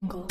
Go.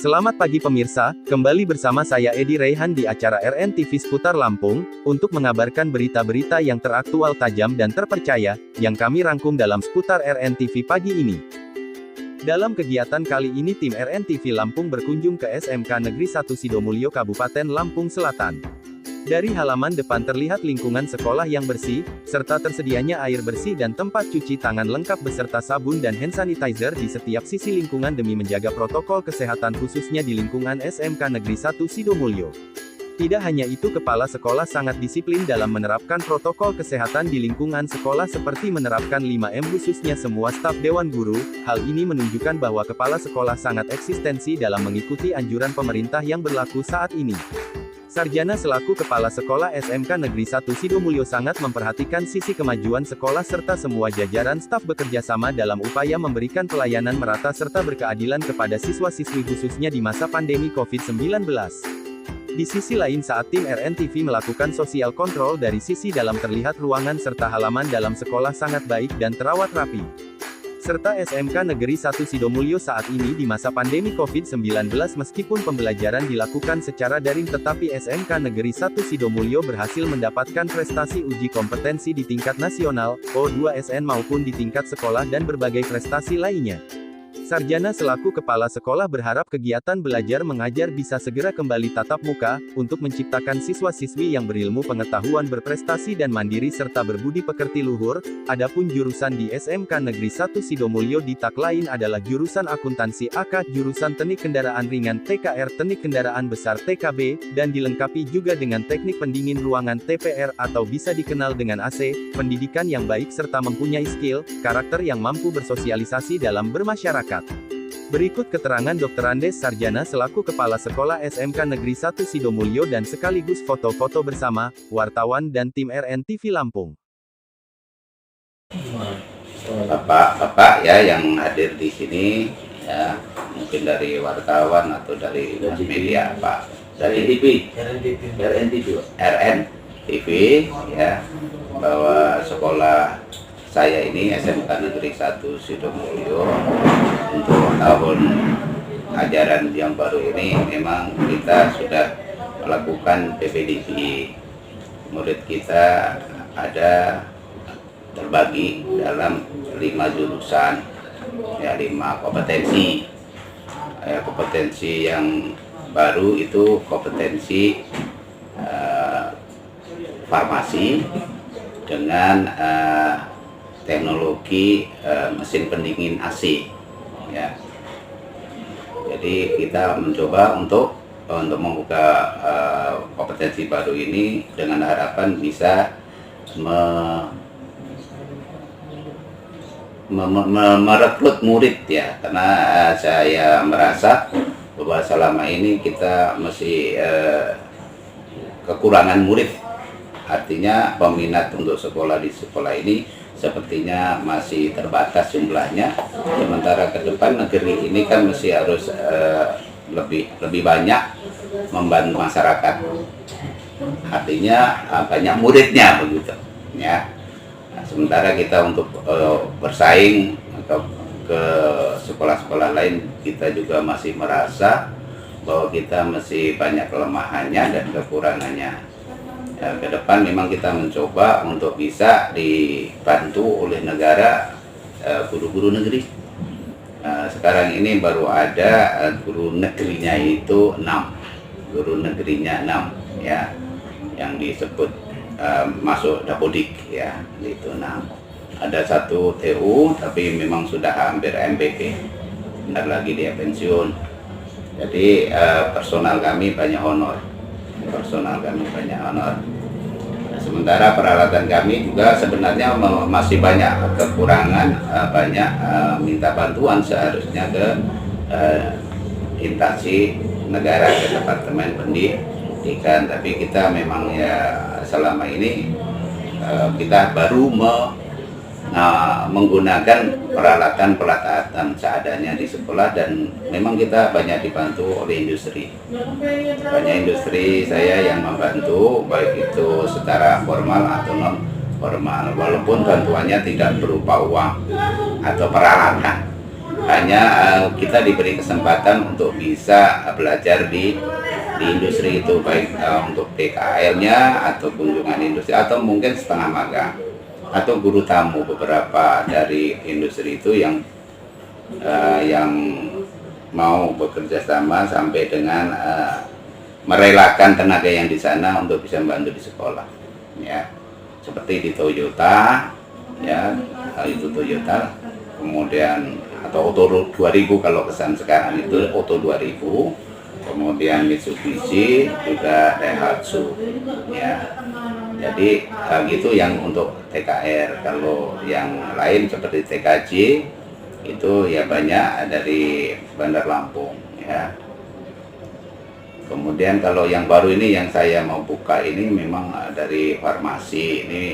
Selamat pagi pemirsa, kembali bersama saya Edi Raihan di acara RNTV Seputar Lampung, untuk mengabarkan berita-berita yang teraktual, tajam dan terpercaya, yang kami rangkum dalam Seputar RNTV pagi ini. Dalam kegiatan kali ini tim RNTV Lampung berkunjung ke SMK Negeri 1 Sidomulyo Kabupaten Lampung Selatan. Dari halaman depan terlihat lingkungan sekolah yang bersih, serta tersedianya air bersih dan tempat cuci tangan lengkap beserta sabun dan hand sanitizer di setiap sisi lingkungan demi menjaga protokol kesehatan khususnya di lingkungan SMK Negeri 1 Sidomulyo. Tidak hanya itu, kepala sekolah sangat disiplin dalam menerapkan protokol kesehatan di lingkungan sekolah seperti menerapkan 5M khususnya semua staf Dewan Guru. Hal ini menunjukkan bahwa kepala sekolah sangat eksistensi dalam mengikuti anjuran pemerintah yang berlaku saat ini. Sarjana selaku Kepala Sekolah SMK Negeri 1 Sidomulyo sangat memperhatikan sisi kemajuan sekolah serta semua jajaran staf bekerja sama dalam upaya memberikan pelayanan merata serta berkeadilan kepada siswa-siswi khususnya di masa pandemi COVID-19. Di sisi lain, saat tim RNTV melakukan sosial kontrol dari sisi dalam, terlihat ruangan serta halaman dalam sekolah sangat baik dan terawat rapi. Serta SMK Negeri 1 Sidomulyo saat ini di masa pandemi COVID-19 meskipun pembelajaran dilakukan secara daring tetapi SMK Negeri 1 Sidomulyo berhasil mendapatkan prestasi uji kompetensi di tingkat nasional, O2SN maupun di tingkat sekolah dan berbagai prestasi lainnya. Sarjana selaku kepala sekolah berharap kegiatan belajar mengajar bisa segera kembali tatap muka, untuk menciptakan siswa-siswi yang berilmu pengetahuan berprestasi dan mandiri serta berbudi pekerti luhur. Adapun jurusan di SMK Negeri 1 Sidomulyo di tak lain adalah jurusan akuntansi AK, jurusan teknik kendaraan ringan TKR, teknik kendaraan besar TKB, dan dilengkapi juga dengan teknik pendingin ruangan TPR atau bisa dikenal dengan AC, pendidikan yang baik serta mempunyai skill, karakter yang mampu bersosialisasi dalam bermasyarakat. Berikut keterangan Dr. Andes Sarjana selaku Kepala Sekolah SMK Negeri 1 Sidomulyo dan sekaligus foto-foto bersama wartawan dan tim RNTV Lampung. Bapak-bapak ya yang hadir di sini ya, mungkin dari wartawan atau dari media Pak, dari RNTV ya, bahwa sekolah saya ini SMK Negeri 1 Sidomulyo untuk tahun ajaran yang baru ini memang kita sudah melakukan PPDB. Murid kita ada terbagi dalam 5 jurusan ya, 5 kompetensi. Kompetensi yang baru itu kompetensi farmasi dengan teknologi mesin pendingin AC ya. Jadi kita mencoba untuk membuka kompetensi baru ini dengan harapan bisa merekrut murid ya, karena saya merasa bahwa selama ini kita masih kekurangan murid, artinya peminat untuk sekolah di sekolah ini sepertinya masih terbatas jumlahnya. Sementara ke depan negeri ini kan masih harus lebih banyak membantu masyarakat, artinya banyak muridnya begitu ya. Nah, sementara kita untuk bersaing atau ke sekolah-sekolah lain, kita juga masih merasa bahwa kita masih banyak kelemahannya dan kekurangannya. Ke depan memang kita mencoba untuk bisa dibantu oleh negara guru-guru negeri. Sekarang ini baru ada guru negerinya itu 6, guru negerinya 6 ya, yang disebut masuk dapodik ya, itu 6. Ada 1 TU tapi memang sudah hampir MPP, bentar lagi dia pensiun. Jadi personal kami banyak honor. Sementara peralatan kami juga sebenarnya masih banyak kekurangan, banyak minta bantuan seharusnya ke instansi negara, ke Departemen Pendidikan, tapi kita memang ya selama ini kita baru menggunakan peralatan seadanya di sekolah, dan memang kita banyak dibantu oleh industri. Banyak industri saya yang membantu, baik itu secara formal atau non formal, walaupun bantuannya tidak berupa uang atau peralatan. Hanya kita diberi kesempatan untuk bisa belajar di industri itu, baik untuk PKL-nya atau kunjungan industri atau mungkin setengah magang atau guru tamu. Beberapa dari industri itu yang mau bekerja sama sampai dengan merelakan tenaga yang di sana untuk bisa membantu di sekolah, ya, seperti di Toyota, ya, itu Toyota, kemudian atau Auto 2000 kalau kesan sekarang itu Auto 2000, kemudian Mitsubishi, juga Daihatsu, ya. Jadi gitu yang untuk TKR. Kalau yang lain seperti TKJ itu ya banyak dari Bandar Lampung, ya. Kemudian kalau yang baru ini yang saya mau buka ini memang dari farmasi. Ini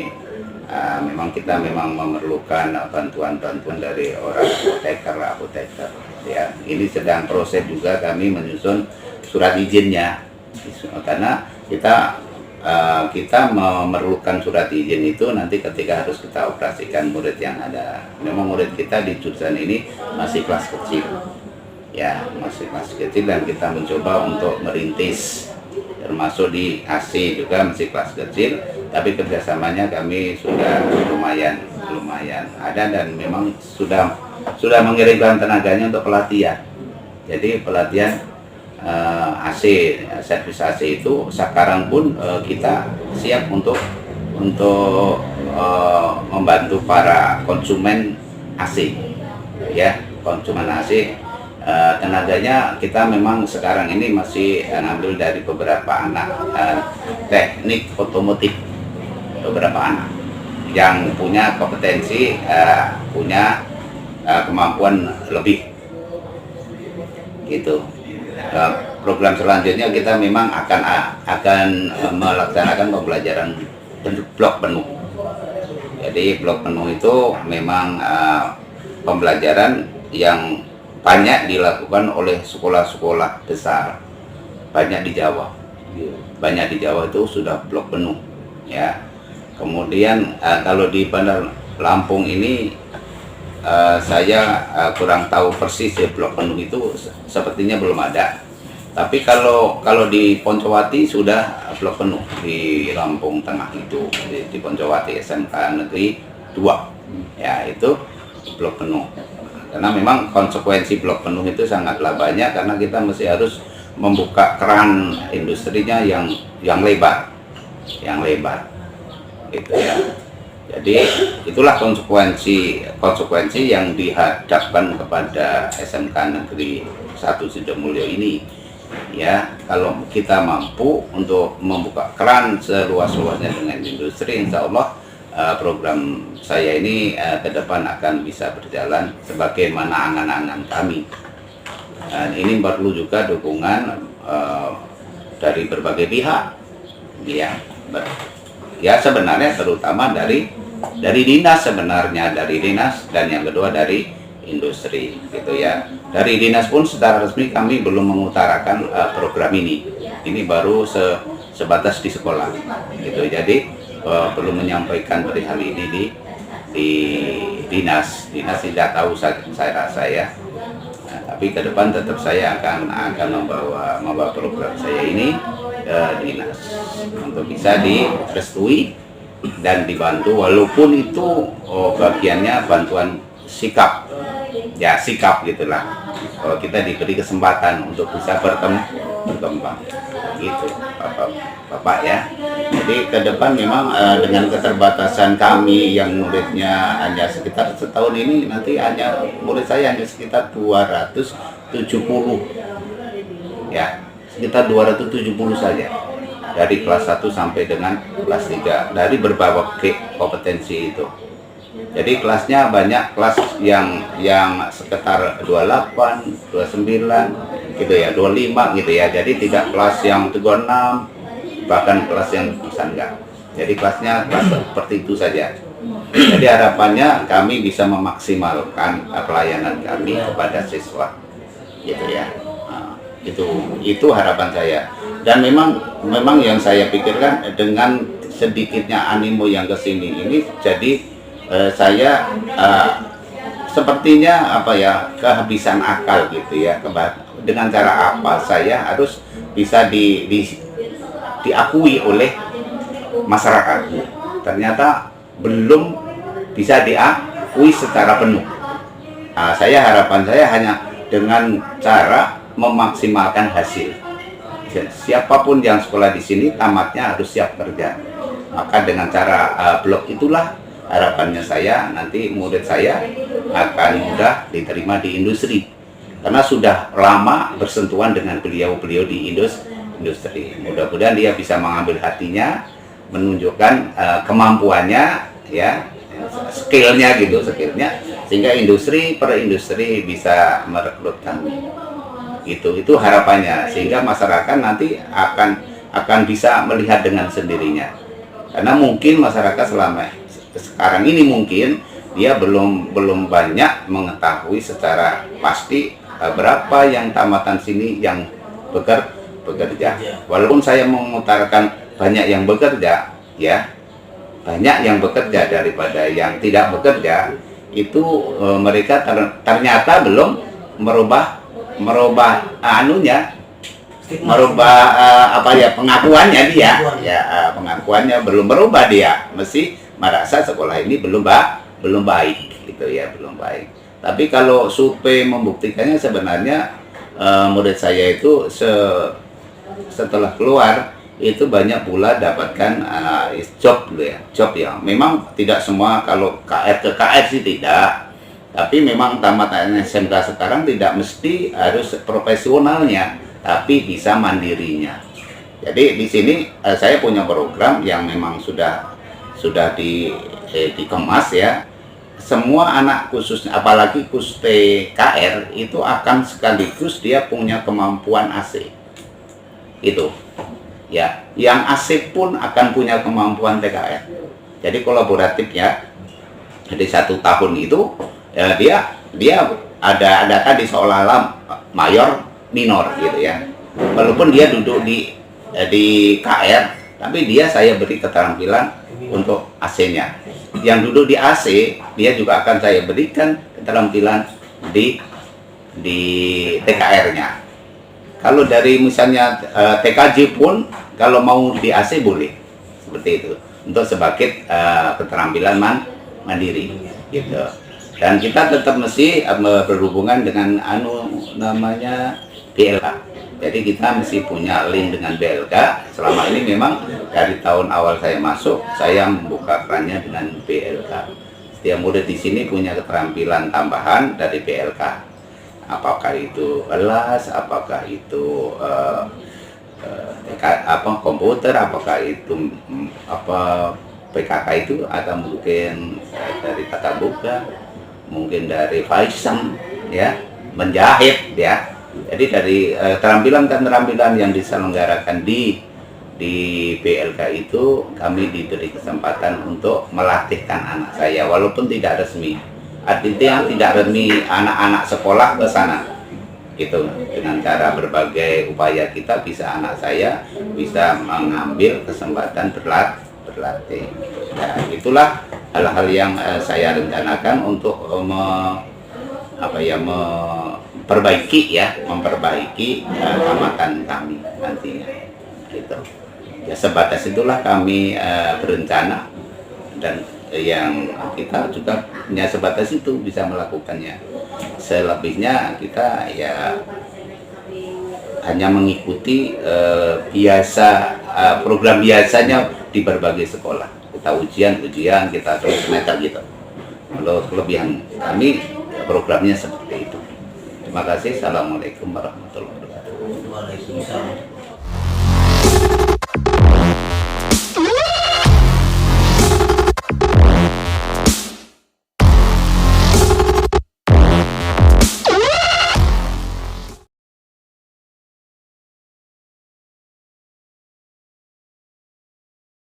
memang kita memang memerlukan bantuan-bantuan dari orang apoteker, ya. Ini sedang proses juga kami menyusun surat izinnya, karena kita memerlukan surat izin itu nanti ketika harus kita operasikan murid yang ada. Memang murid kita di jurusan ini masih kelas kecil, ya, masih kelas kecil, dan kita mencoba untuk merintis, termasuk di AC juga masih kelas kecil, tapi kerjasamanya kami sudah lumayan ada, dan memang sudah mengirimkan tenaganya untuk pelatihan. Jadi pelatihan AC, servis AC itu sekarang pun kita siap untuk membantu para konsumen AC, ya, konsumen AC. Tenaganya kita memang sekarang ini masih ngambil dari beberapa anak teknik otomotif, beberapa anak yang punya kompetensi, punya kemampuan lebih, gitu. Program selanjutnya kita memang akan melaksanakan pembelajaran blok penuh. Jadi blok penuh itu memang pembelajaran yang banyak dilakukan oleh sekolah-sekolah besar, banyak di Jawa. Banyak di Jawa itu sudah blok penuh, ya. Kemudian kalau di Bandar Lampung ini saya kurang tahu persis ya, blok penuh itu sepertinya belum ada. Tapi kalau di Poncowati sudah blok penuh, di Lampung Tengah itu, di Poncowati SMK Negeri 2, ya, itu blok penuh. Karena memang konsekuensi blok penuh itu sangatlah banyak, karena kita mesti harus membuka keran industrinya yang lebar, gitu, ya. Jadi itulah konsekuensi yang dihadapkan kepada SMK Negeri 1 Sidomulyo ini, ya. Kalau kita mampu untuk membuka keran seluas-luasnya dengan industri, insya Allah program saya ini ke depan akan bisa berjalan sebagaimana angan-angan kami. Dan ini perlu juga dukungan dari berbagai pihak, ya. Ya, sebenarnya terutama dari dinas, dari dinas, dan yang kedua dari industri, gitu, ya. Dari dinas pun secara resmi kami belum mengutarakan program ini baru sebatas di sekolah, gitu. Jadi belum menyampaikan perihal ini di dinas tidak tahu, saya rasa, ya. Nah, tapi ke depan tetap saya akan membawa program saya ini ke dinas untuk bisa direstui dan dibantu, walaupun itu bagiannya bantuan sikap, ya, sikap, gitulah. Kalau kita diberi kesempatan untuk bisa berkembang, gitu, Bapak, ya. Jadi ke depan memang dengan keterbatasan kami yang muridnya hanya sekitar setahun ini, nanti murid saya hanya sekitar 270, ya, sekitar 270 saja, dari kelas 1 sampai dengan kelas 3, dari berbagai kompetensi itu. Jadi kelasnya banyak, kelas yang sekitar 28, 29, gitu, ya, 25, gitu, ya. Jadi tidak kelas yang 36, bahkan kelas yang bisa enggak. Jadi kelasnya kelas seperti itu saja. Jadi harapannya kami bisa memaksimalkan pelayanan kami kepada siswa, gitu ya. Nah, itu harapan saya. Dan memang yang saya pikirkan dengan sedikitnya animo yang kesini ini, jadi saya sepertinya kehabisan akal gitu ya. Dengan cara apa saya harus bisa diakui oleh masyarakat. Ternyata belum bisa diakui secara penuh. Nah, harapan saya hanya dengan cara memaksimalkan hasil. Siapapun yang sekolah di sini tamatnya harus siap kerja. Maka dengan cara blog itulah harapannya saya nanti murid saya akan mudah diterima di industri. Karena sudah lama bersentuhan dengan beliau-beliau di industri. Mudah-mudahan dia bisa mengambil hatinya, menunjukkan kemampuannya, ya, skillnya, sehingga industri per industri bisa merekrut kami. Itu harapannya, sehingga masyarakat nanti akan bisa melihat dengan sendirinya. Karena mungkin masyarakat selama sekarang ini mungkin dia belum banyak mengetahui secara pasti berapa yang tamatan sini yang bekerja. Walaupun saya mengutarakan banyak yang bekerja, ya, banyak yang bekerja daripada yang tidak bekerja, itu mereka ternyata belum merubah pengakuannya dia, pengakuannya belum berubah, dia masih merasa sekolah ini belum baik, gitu ya, belum baik. Tapi kalau survei membuktikannya sebenarnya murid saya itu setelah keluar itu banyak pula dapatkan job ya. Memang tidak semua, kalau KR ke KR sih tidak, tapi memang tamat SMK sekarang tidak mesti harus profesionalnya, tapi bisa mandirinya. Jadi di sini saya punya program yang memang sudah dikemas ya. Semua anak khususnya, apalagi khusus TKR itu akan sekaligus dia punya kemampuan AC. Itu. Ya, yang AC pun akan punya kemampuan TKR. Jadi kolaboratif ya. Jadi 1 tahun itu ya, dia ada tadi seolah-olah mayor minor gitu ya. Walaupun dia duduk di KR, tapi saya beri keterampilan untuk AC-nya. Yang duduk di AC, dia juga akan saya berikan keterampilan di TKR-nya. Kalau dari misalnya TKJ pun, kalau mau di AC boleh, seperti itu, untuk sebagai keterampilan mandiri, gitu. Dan kita tetap mesti berhubungan dengan namanya BLK. Jadi kita mesti punya link dengan BLK. Selama ini memang dari tahun awal saya masuk, saya membukakannya dengan BLK. Setiap murid di sini punya keterampilan tambahan dari BLK. Apakah itu kelas, apakah itu komputer, apakah itu PKK itu, atau mungkin dari tata buka, mungkin dari fashion, ya, menjahit, ya. Jadi dari keterampilan yang diselenggarakan di BLK itu, kami diberi kesempatan untuk melatihkan anak saya walaupun tidak resmi. Artinya tidak resmi, anak-anak sekolah ke sana. Gitu. Dengan cara berbagai upaya kita bisa, anak saya bisa mengambil kesempatan berlatih. Nah, itulah hal-hal yang saya rencanakan untuk memperbaiki tamatan kami nantinya, gitu. Ya, sebatas itulah kami berencana, dan yang kita juga punya sebatas itu bisa melakukannya. Selebihnya kita ya hanya mengikuti program biasanya di berbagai sekolah. Kita ujian, kita terus semester gitu. Kalau kelebihan kami, programnya seperti itu. Terima kasih. Assalamualaikum warahmatullahi wabarakatuh. Waalaikumsalam.